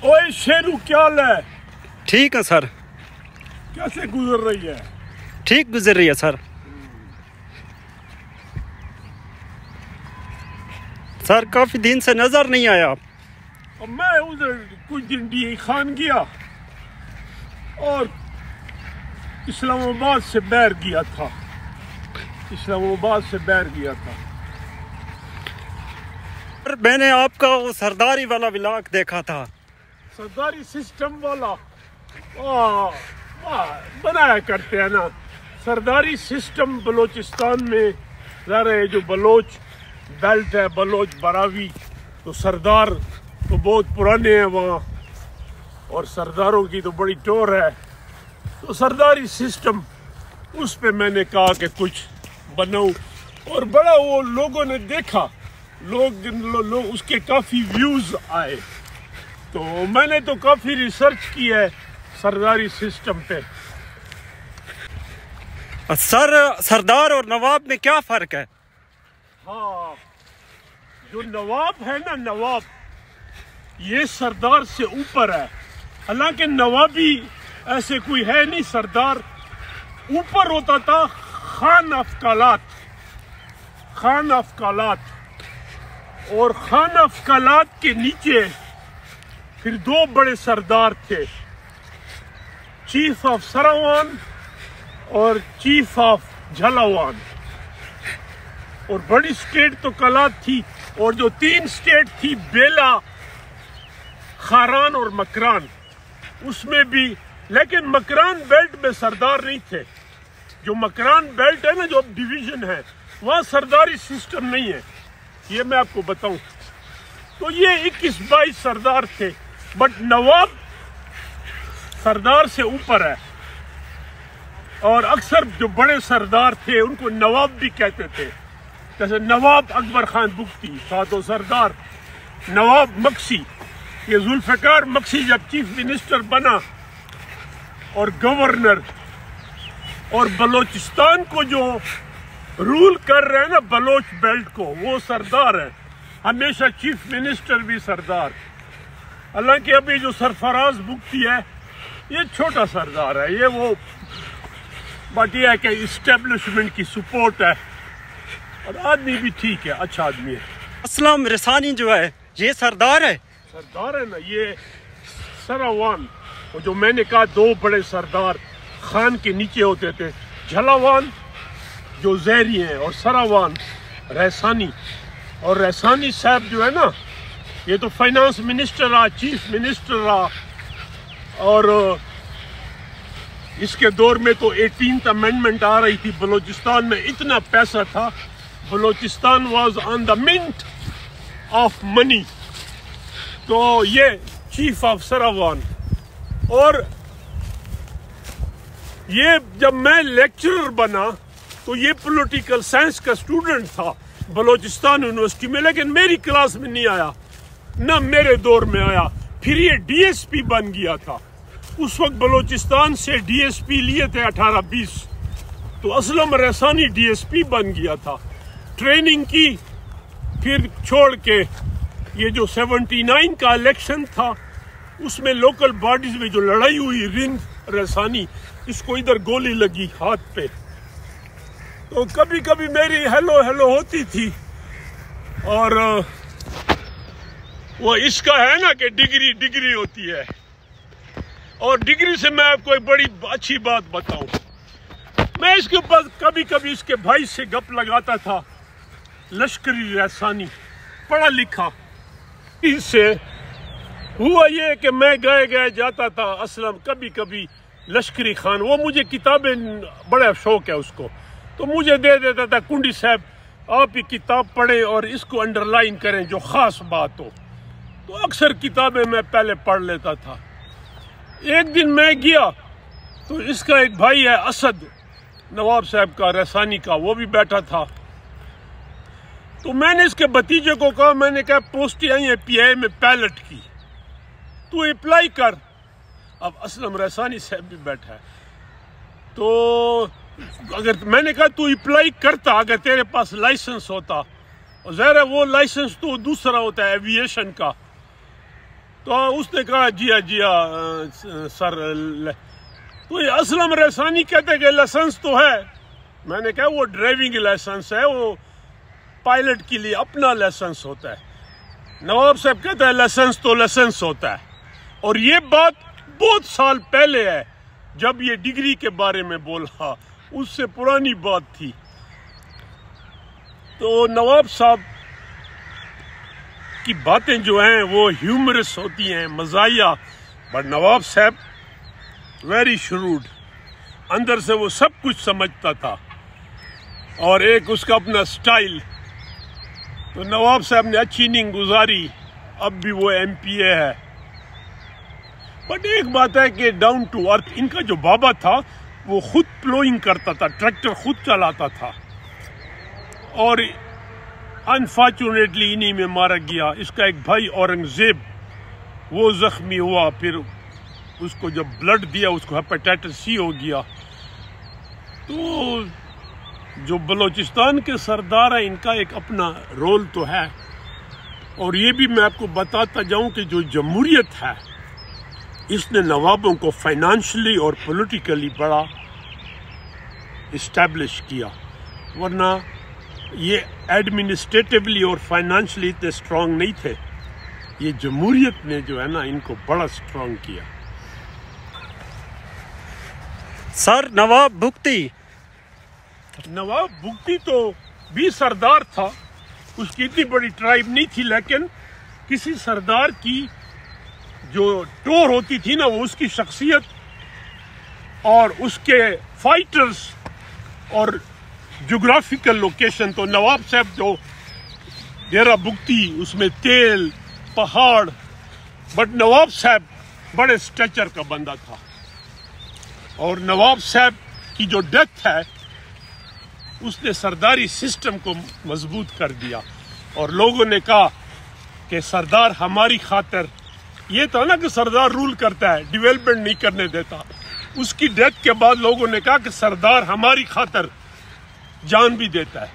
ओए शेरू क्या हाल है? ठीक है सर। कैसे गुजर रही है? ठीक गुजर रही है सर। सर काफी दिन से नजर नहीं आया। और मैं उधर कुछ दिन डी खान गया और इस्लामाबाद से बाहर गया था। सर मैंने आपका वो सरदारी वाला व्लॉग देखा था। सरदारी सिस्टम वाला बनाया करते हैं ना। सरदारी सिस्टम बलोचिस्तान में ज़रा है, जो बलोच बेल्ट है, बलोच बरावी, तो सरदार तो बहुत पुराने हैं वहाँ और सरदारों की तो बड़ी टोर है। तो सरदारी सिस्टम उस पे मैंने कहा कि कुछ बनाऊं और बड़ा वो लोगों ने देखा, लोग उसके काफ़ी व्यूज़ आए। तो मैंने तो काफ़ी रिसर्च की है सरदारी सिस्टम पे। सर सरदार और नवाब में क्या फ़र्क है? हाँ, जो नवाब है ना, नवाब ये सरदार से ऊपर है। हालांकि नवाबी ऐसे कोई है नहीं, सरदार ऊपर होता था। खान अफकालात और खान अफकालात के नीचे फिर दो बड़े सरदार थे, चीफ ऑफ सरावान और चीफ ऑफ झलावान। और बड़ी स्टेट तो कलात थी, और जो तीन स्टेट थी बेला, खारान और मकरान, उसमें भी, लेकिन मकरान बेल्ट में सरदार नहीं थे। जो मकरान बेल्ट है ना, जो डिवीजन है, वहाँ सरदारी सिस्टम नहीं है, ये मैं आपको बताऊं। तो ये 21-22 सरदार थे, बट नवाब सरदार से ऊपर है। और अक्सर जो बड़े सरदार थे उनको नवाब भी कहते थे। जैसे नवाब अकबर खान बुख्ती था तो सरदार। नवाब मक्सी, ये जुल्फिकार मक्सी जब चीफ मिनिस्टर बना और गवर्नर, और बलोचिस्तान को जो रूल कर रहे हैं ना, बलोच बेल्ट को, वो सरदार है। हमेशा चीफ मिनिस्टर भी सरदार। हालांकि अभी जो सरफराज बुख्ती है ये छोटा सरदार है, ये वो, बट ये है कि इस्टेब्लिशमेंट की सपोर्ट है और आदमी भी ठीक है, अच्छा आदमी है। असलम रसानी जो है ये सरदार है? सरदार है ना, ये सरावान। वो जो मैंने कहा दो बड़े सरदार खान के नीचे होते थे, झलावान जो जहरी हैं और सरावान रहसानी। और रहसानी साहब जो है ना, ये तो फाइनेंस मिनिस्टर रहा, चीफ मिनिस्टर रहा। और इसके दौर में तो 18th अमेंडमेंट आ रही थी बलूचिस्तान में, इतना पैसा था, Balochistan was on the mint of money. तो ये चीफ ऑफ सरावान। और ये जब मैं लेक्चरर बना तो ये पॉलिटिकल साइंस का स्टूडेंट था बलूचिस्तान यूनिवर्सिटी में, लेकिन मेरी क्लास में नहीं आया, ना मेरे दौर में आया। फिर ये डीएसपी बन गया था। उस वक्त बलूचिस्तान से डीएसपी लिए थे 18-20, तो असलम रहसानी डीएसपी बन गया था। ट्रेनिंग की, फिर छोड़ के ये जो 79 का इलेक्शन था उसमें लोकल बॉडीज में जो लड़ाई हुई, रिंग रहसानी, इसको इधर गोली लगी हाथ पे, तो कभी कभी मेरी हेलो हेलो होती थी। और वो इसका है ना कि डिग्री होती है। और डिग्री से मैं आपको एक बड़ी अच्छी बात बताऊं, मैं इसके ऊपर कभी कभी इसके भाई से गप लगाता था, लश्करी रहसानी, पढ़ा लिखा। इससे हुआ ये कि मैं गए जाता था असलम कभी कभी लश्करी खान, वो मुझे किताबें, बड़ा शौक है उसको, तो मुझे दे देता था, कुंडी साहब आप ये किताब पढ़ें और इसको अंडरलाइन करें जो ख़ास बात हो। तो अक्सर किताबें मैं पहले पढ़ लेता था। एक दिन मैं गया तो इसका एक भाई है असद, नवाब साहब का, रहसानी का, वो भी बैठा था। तो मैंने इसके भतीजे को कहा, मैंने कहा पोस्ट आई है पीआई में पायलट की, तू अप्लाई कर। अब असलम रहसानी साहब भी बैठा है, तो अगर मैंने कहा तू अप्लाई करता, अगर तेरे पास लाइसेंस होता, और ज़ाहिर है वो लाइसेंस तो दूसरा होता है एविएशन का, تو اس نے کہا جی ہاں سر، تو یہ اسلم رسانی کہتے کہ لائسنس تو ہے. میں نے کہا وہ ڈرائیونگ لائسنس ہے، وہ پائلٹ کے لیے اپنا لائسنس ہوتا ہے. نواب صاحب کہتا ہے لائسنس تو لائسنس ہوتا ہے. اور یہ بات بہت سال پہلے ہے جب یہ ڈگری کے بارے میں بولا، اس سے پرانی بات تھی. تو نواب صاحب کی باتیں جو ہیں وہ ہیومرس ہوتی ہیں، مزاحیہ، بٹ نواب صاحب ویری شروڈ، اندر سے وہ سب کچھ سمجھتا تھا. اور ایک اس کا اپنا سٹائل. تو نواب صاحب نے اچھی نیند گزاری، اب بھی وہ ایم پی اے ہے. بٹ ایک بات ہے کہ ڈاؤن ٹو ارتھ. ان کا جو بابا تھا وہ خود پلوئنگ کرتا تھا، ٹریکٹر خود چلاتا تھا، اور انفارچونیٹلی انہی میں مارا گیا. اس کا ایک بھائی اورنگزیب وہ زخمی ہوا، پھر اس کو جب بلڈ دیا اس کو ہیپیٹائٹس سی ہو گیا. تو جو بلوچستان کے سردار ہیں ان کا ایک اپنا رول تو ہے. اور یہ بھی میں آپ کو بتاتا جاؤں کہ جو جمہوریت ہے اس نے نوابوں کو فائنانشلی اور پولیٹیکلی بڑا اسٹیبلش کیا، ورنہ یہ ایڈمنسٹریٹولی اور فائنانشلی اتنے اسٹرانگ نہیں تھے. یہ جمہوریت نے جو ہے نا ان کو بڑا اسٹرانگ کیا. سر نواب بگٹی تو بھی سردار تھا، اس کی اتنی بڑی ٹرائب نہیں تھی، لیکن کسی سردار کی جو ٹور ہوتی تھی نا وہ اس کی شخصیت اور اس کے فائٹرز اور جغرافیکل لوکیشن. تو نواب صاحب جو ڈیرہ بگٹی اس میں تیل پہاڑ، بٹ نواب صاحب بڑے سٹیچر کا بندہ تھا. اور نواب صاحب کی جو ڈیتھ ہے اس نے سرداری سسٹم کو مضبوط کر دیا. اور لوگوں نے کہا کہ سردار ہماری خاطر، یہ تھا نا کہ سردار رول کرتا ہے، ڈیولپمنٹ نہیں کرنے دیتا. اس کی ڈیتھ کے بعد لوگوں نے کہا کہ سردار ہماری خاطر جان بھی دیتا ہے.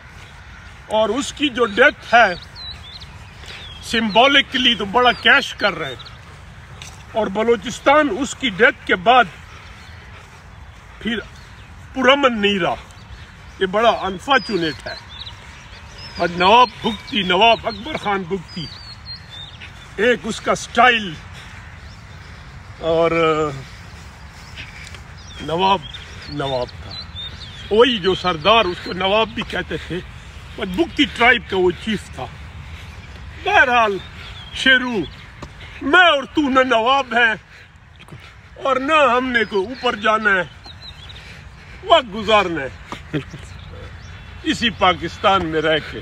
اور اس کی جو ڈیتھ ہے سمبولکلی تو بڑا کیش کر رہے ہیں. اور بلوچستان اس کی ڈیتھ کے بعد پھر پرامن نہیں رہا. یہ بڑا انفارچونیٹ ہے. اور نواب بگٹی، نواب اکبر خان بگٹی، ایک اس کا سٹائل، اور نواب تھا وہی جو سردار، اس کو نواب بھی کہتے تھے، اور بگٹی ٹرائب کا وہ چیف تھا. بہرحال شیرو، میں اور تو نہ نواب ہیں اور نہ ہم نے کو اوپر جانا ہے، وقت گزارنا ہے اسی پاکستان میں رہ کے.